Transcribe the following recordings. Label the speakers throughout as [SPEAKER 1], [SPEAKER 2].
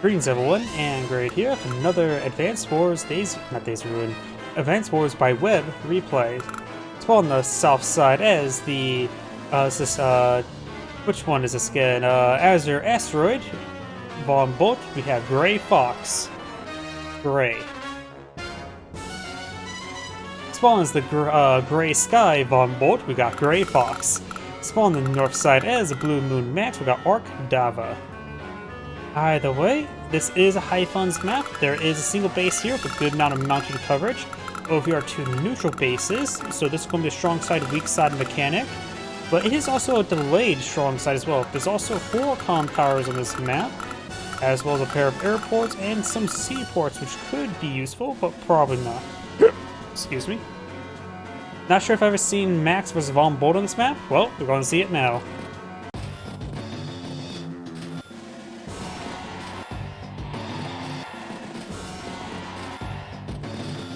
[SPEAKER 1] Greetings everyone, and Gray here for another Advanced Wars Advanced Wars by Web replay. It's on the south side as the, which one is this again? Azure Asteroid, Von Bolt, we have GreyyFoxx. Gray. Spawn is the Gray Sky Von Bolt, we got GreyyFoxx. Spawn on the north side as the Blue Moon Max, we got ArcDaeva. Either way, this is a high funds map. There is a single base here with a good amount of mountain coverage. Over here are two neutral bases, so this is going to be a strong side, weak side mechanic. But it is also a delayed strong side as well. There's also 4 comm towers on this map, as well as a pair of airports and some seaports, which could be useful, but probably not. Excuse me. Not sure if I've ever seen Max vs. Von Bolt on this map. Well, we're going to see it now.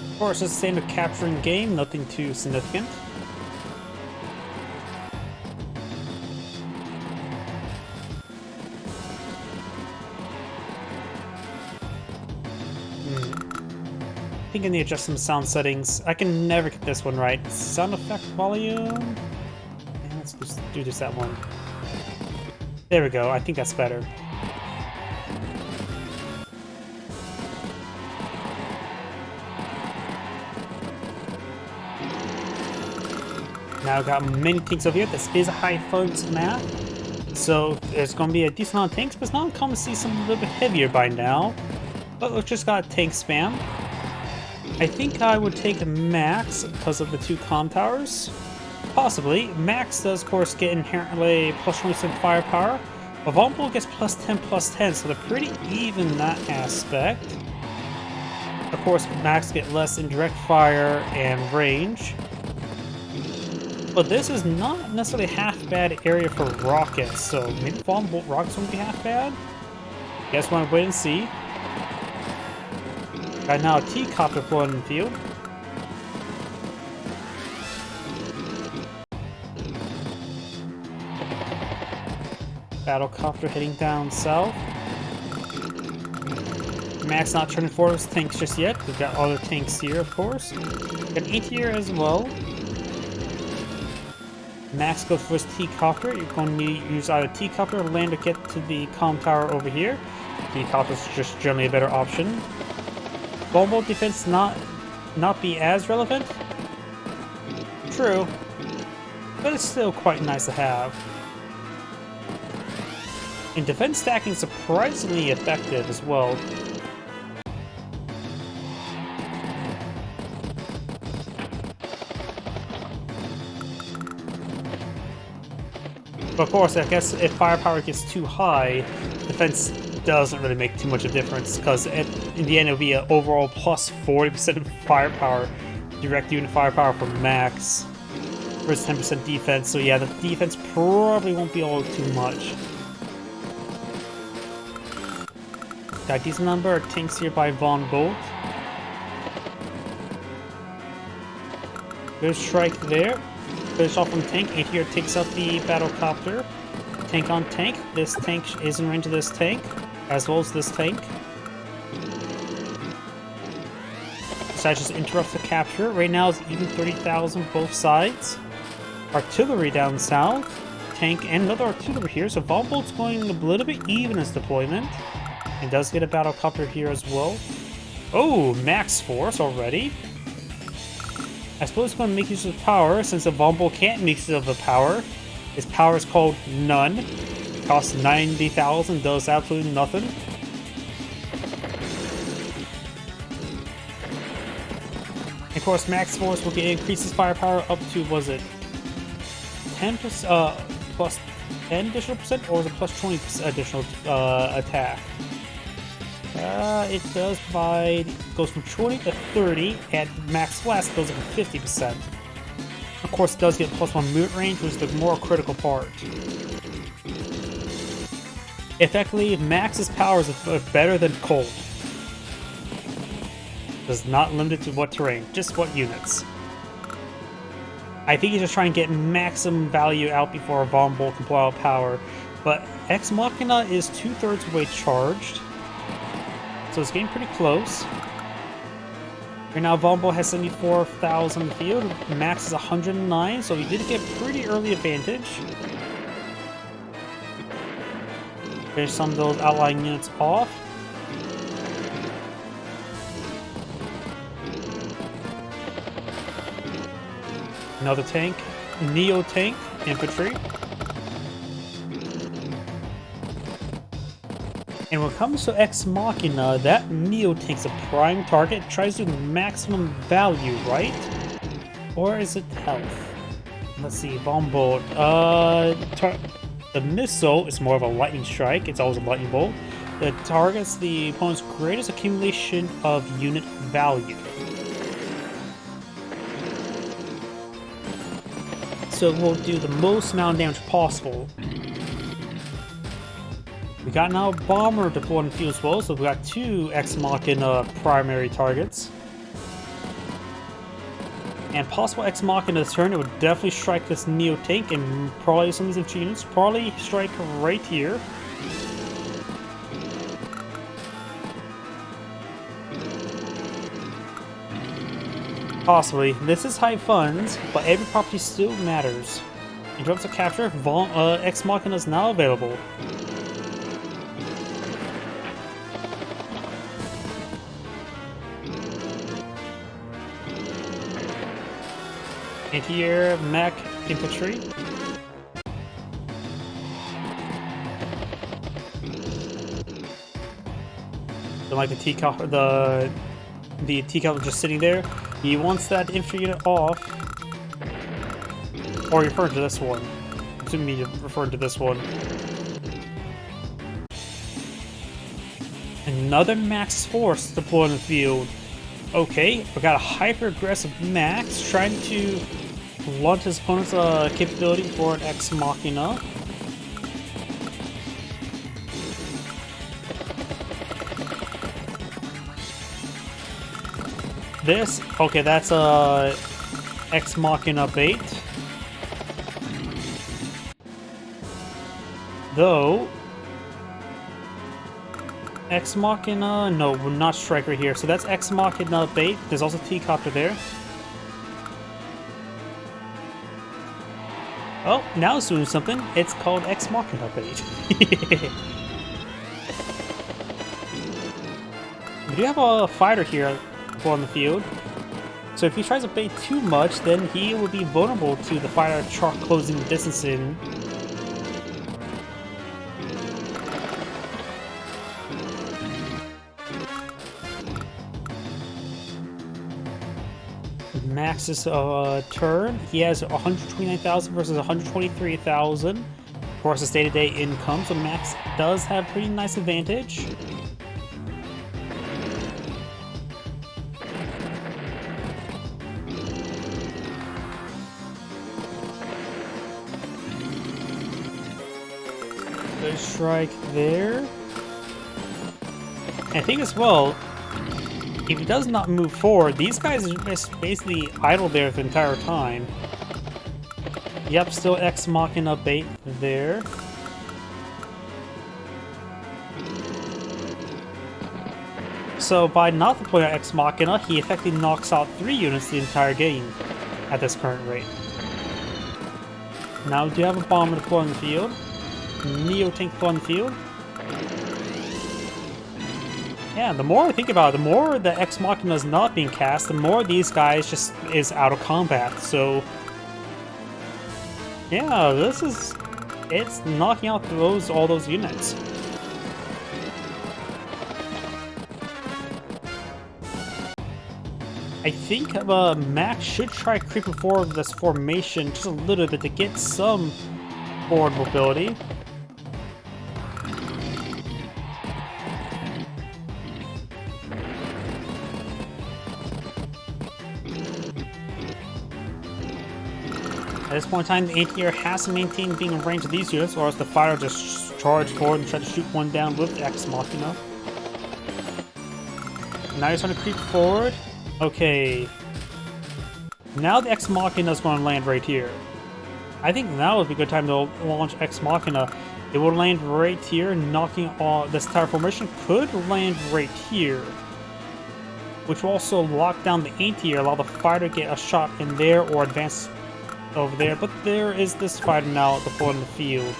[SPEAKER 1] Of course, it's the same with capturing game, nothing too significant. I think I need to adjust some sound settings. I can never get this one right. Sound effect volume? Yeah, let's just do just that one. There we go, I think that's better. Now I've got many tanks over here. This is a high funds map, so there's going to be a decent amount of tanks, but it's not uncommon to see some a little bit heavier by now. But we've just got tank spam. I think I would take Max because of the 2 comm towers. Possibly. Max does, of course, get inherently plus 20% firepower, but Von Bolt gets plus 10, so they're pretty even in that aspect. Of course, Max get less indirect fire and range. But this is not necessarily a half bad area for rockets, so maybe Von Bolt rockets won't be half bad. Guess we'll wait and see. Got now a T-copter floating in the field. Battlecopter heading down south. Max not turning forward his tanks just yet. We've got other tanks here, of course. Got an AT as well. Max goes for his T-copter. You're going to use either T-copter or land to get to the comm tower over here. T-copter is just generally a better option. Von Bolt defense not be as relevant. True, but it's still quite nice to have. And defense stacking is surprisingly effective as well. But of course, I guess if firepower gets too high, defense doesn't really make too much of a difference, because in the end it'll be an overall plus 40% of firepower, direct unit firepower from Max, versus 10% defense, so yeah, the defense probably won't be all too much. Got a decent number of tanks here by Von Bolt. Good strike there. Finish off on the tank. 8 here takes out the battlecopter. Tank on tank. This tank is in range of this tank, as well as this tank. So I just interrupt the capture. Right now it's even 30,000 both sides. Artillery down south. Tank and another artillery here. So Von Bolt's going a little bit even as deployment. And does get a battlecopter here as well. Oh, max force already. I suppose it's going to make use of the power, since the Von Bolt can't make use of the power. His power is called none. Costs 90,000, does absolutely nothing. And of course, max force will increase his firepower up to, was it 10% plus 10 additional percent, or was it plus 20 additional attack? It does provide, goes from 20 to 30, at max blast goes up to 50%. Of course, it does get plus 1 movement range, which is the more critical part. Effectively, Max's power is better than cold. Does not limit it to what terrain, just what units. I think he's just trying to get maximum value out before Von Bolt can blow out power, but Ex Machina is 2/3 way charged. So it's getting pretty close. Right now, Vombo has 74,000 in the field. Max is 109, so he did get pretty early advantage. Finish some of those outlying units off. Another tank. Neo tank infantry. And when it comes to Ex Machina, that Neo tank's a prime target. It tries to do maximum value, right? Or is it health? Let's see, bomb bolt. The missile is more of a lightning strike. It's always a lightning bolt. It targets the opponent's greatest accumulation of unit value. So we'll do the most amount of damage possible. We got now a bomber deployed in the field as well, so we got two Ex Machina primary targets. And possible Ex Machina this turn, it would definitely strike this Neo tank and probably some of these units. Probably strike right here. Possibly. This is high funds, but every property still matters. In terms of capture, Ex Machina is now available. Anti-air mech infantry. Don't like the teacup, the teacup just sitting there. He wants that infantry unit off. Or you're referring to this one. I'm assuming you're referring to this one. Another Max Force deployed in the field. Okay, we got a hyper-aggressive Max trying to launch his opponent's capability for an Ex Machina. This, okay, that's Ex Machina bait. Though, Ex Machina, no, we're not strike right here. So that's Ex Machina bait. There's also T-Copter there. Oh, now it's doing something. It's called Ex Machina bait. We do have a fighter here on the field. So if he tries to bait too much, then he will be vulnerable to the fighter closing the distance in. Max's turn. He has 129,000 versus 123,000. Of course, his day-to-day income, so Max does have pretty nice advantage. Good strike there. And I think as well, if he does not move forward, these guys are just basically idle there the entire time. Yep, still Ex Machina bait there. So by not deploying Ex Machina, he effectively knocks out 3 units the entire game at this current rate. Now we do have a bomber deployed in the field. Neo tank deployed in the field. Yeah, the more I think about it, the more the Ex Machina is not being cast, the more these guys just is out of combat. So, yeah, it's knocking out all those units. I think Max should try creeping forward with this formation just a little bit to get some forward mobility. At this point in time, the anti-air has to maintain being in range of these units, or else the fighter just charge forward and try to shoot one down with Ex Machina. Now he's trying to creep forward. Okay. Now the Ex Machina is going to land right here. I think now would be a good time to launch Ex Machina. It will land right here, knocking all this tower formation. Could land right here, which will also lock down the anti-air, allow the fighter to get a shot in there or advance over there. But there is this fighter now deployed in the field,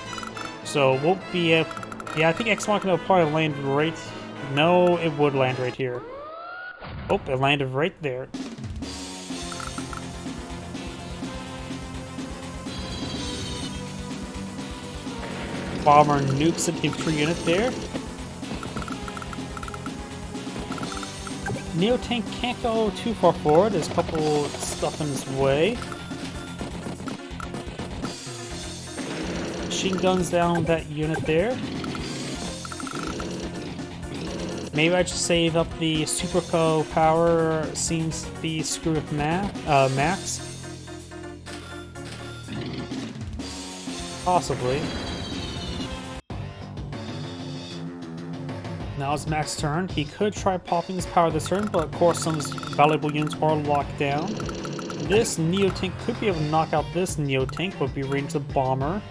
[SPEAKER 1] so won't be a. Yeah, I think Ex Machina will probably land right. No, it would land right here. Oh, it landed right there. Bomber nukes an infantry unit there. Neo tank can't go too far forward. There's a couple stuff in his way. Machine guns down that unit there. Maybe I just save up the Superco power. Seems to be screwed with Max. Possibly. Now it's Max's turn. He could try popping his power this turn, but of course some of his valuable units are locked down. This Neo Tank could be able to knock out this Neo Tank, but be ranged the bomber.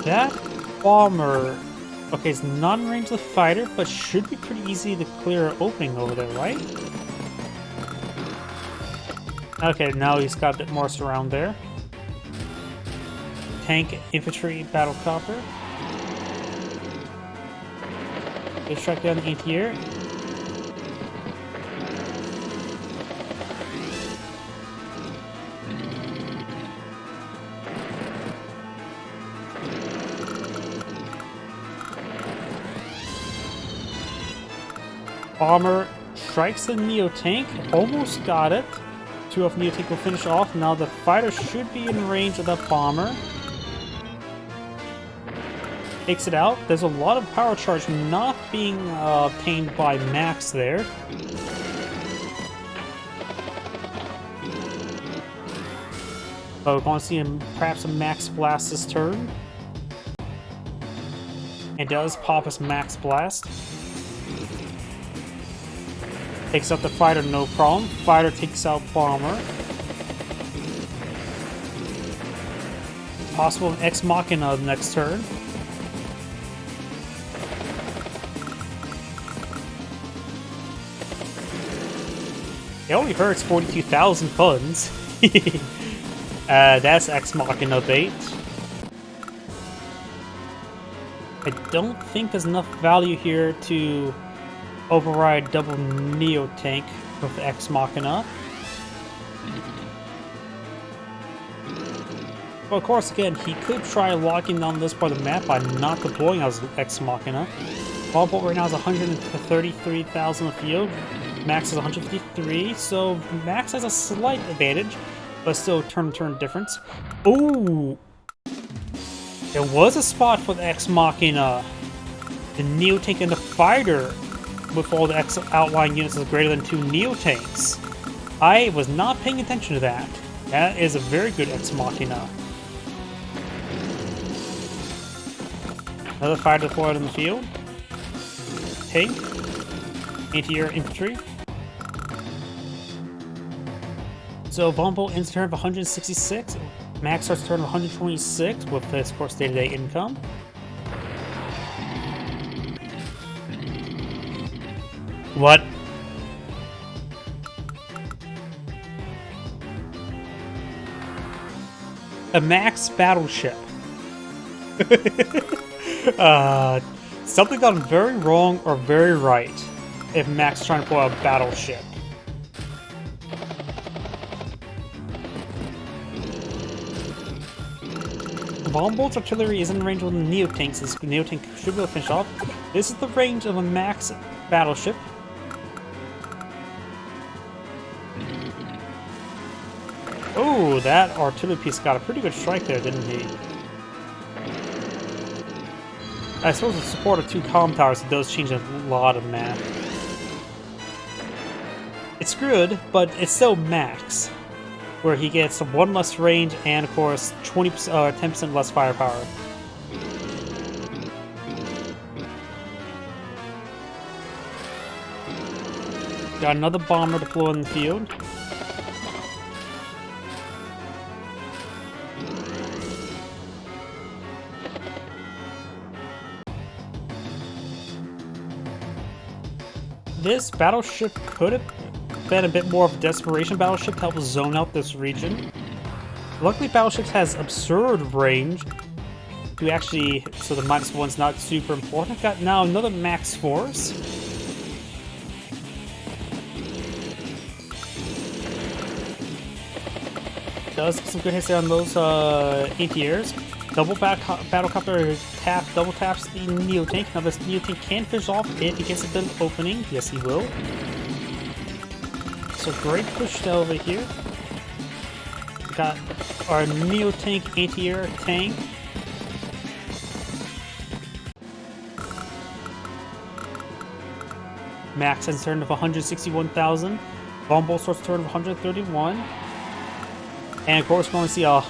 [SPEAKER 1] That bomber, okay, it's not in range of the fighter, but should be pretty easy to clear an opening over there, right? Okay, now he's got a bit more surround there. Tank, infantry, battle copter. They strike down the anti-air. Bomber strikes the Neo Tank, almost got it. 2 of Neo Tank will finish off. Now the fighter should be in range of that bomber. Takes it out. There's a lot of power charge not being obtained by Max there. But we're going to see him perhaps a Max Blast this turn. It does pop his Max Blast. Takes out the fighter, no problem. Fighter takes out bomber. Possible an Ex Machina next turn. It only hurts 42,000 funds. That's Ex Machina bait. I don't think there's enough value here to override double Neo Tank with Ex Machina. Well, of course, again, he could try locking down this part of the map by not deploying as Ex Machina. Ball bolt right now is 133,000 of field. Max is 153, so Max has a slight advantage, but still turn-to-turn difference. Ooh! There was a spot for the Ex Machina. The Neo Tank and the fighter with all the X outlying units is greater than 2 Neo Tanks. I was not paying attention to that. That is a very good Ex Machina. Another fighter deployed in the field. Tank. Anti-air infantry. So Vombo ends turn of 166. Max starts turn of 126 with his, of course, day-to-day income. What? A Max battleship. Something gone very wrong or very right if Max is trying to pull out a battleship. Bombbolt's artillery is in range with the Neo Tanks. This Neo Tank should be able to finish off. This is the range of a Max battleship. Oh, that artillery piece got a pretty good strike there, didn't he? I suppose the support of 2 comm towers does change a lot of math. It's good, but it's still Max, where he gets 1 less range and, of course, 10% less firepower. Got another bomber deployed in the field. This battleship could have been a bit more of a desperation battleship to help zone out this region. Luckily, battleships has absurd range to actually, so the -1's not super important. Got now another max force. Does some good hits there on those anti-airs. Double battlecopter double taps the Neo Tank. Now this Neo Tank can finish off if he gets a good opening. Yes, he will. So great push over here. Got our Neo Tank anti-air tank. Max has a turn of 161,000. Bomb starts turn of 131. And of course, we're going to see a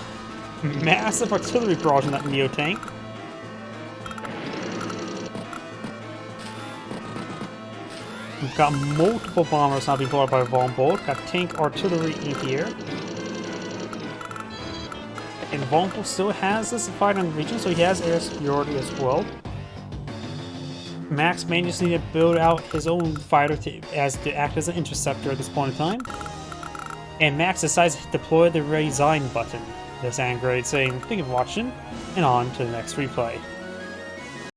[SPEAKER 1] massive artillery barrage in that Neo Tank. We've got multiple bombers now being blown up by Von Bolt. Got tank artillery in here. And Von Bolt still has this fight in the region, so he has air superiority as well. Max may just need to build out his own fighter to act as an interceptor at this point in time. And Max decides to deploy the resign button. This Angrade saying, thank you for watching, and on to the next replay.